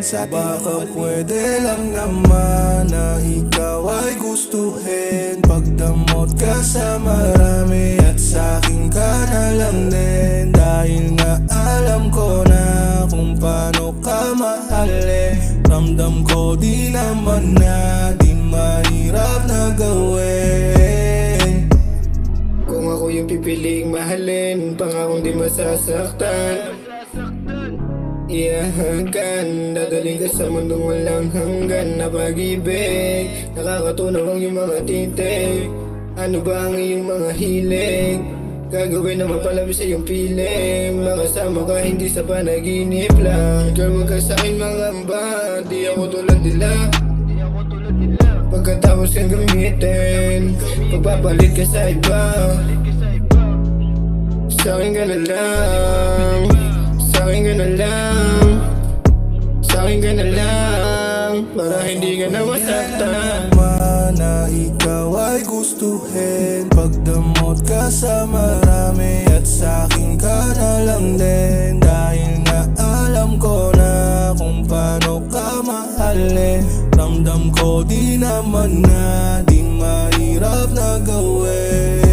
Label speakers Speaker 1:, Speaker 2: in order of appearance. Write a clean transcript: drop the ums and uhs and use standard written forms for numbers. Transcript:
Speaker 1: Baka pwede lang naman na ikaw ay gustuhin Pagdamot ka sa marami at sa'kin ka na lang din Dahil nga alam ko na kung paano ka mahalin Ramdam ko di naman na di mahirap na gawin
Speaker 2: Kung ako yung pipiliing mahalin, pangakong di masasaktan Iyahagan, dadaling ka sa mundong walang hanggan na pag-ibig Nakakatunaw ang iyong mga titig Ano ba ang iyong mga hilig? Gagawin na mapalabis sa iyong piling Makasama ka hindi sa panaginip lang Girl, huwag ka sa'kin mangamba Di ako tulad nila Pagkatapos kang gamitin Pagpapalit ka sa iba Sa'kin ka na lang Sa'kin ka na lang Sa'kin ka na lang Para hindi ka na masaktan
Speaker 1: Na ikaw ay gustuhin Pagdamot ka sa marami at sa'kin ka na lang din Dahil nga alam ko na kung paano ka mahalin Ramdam ko di naman na di mahirap na gawin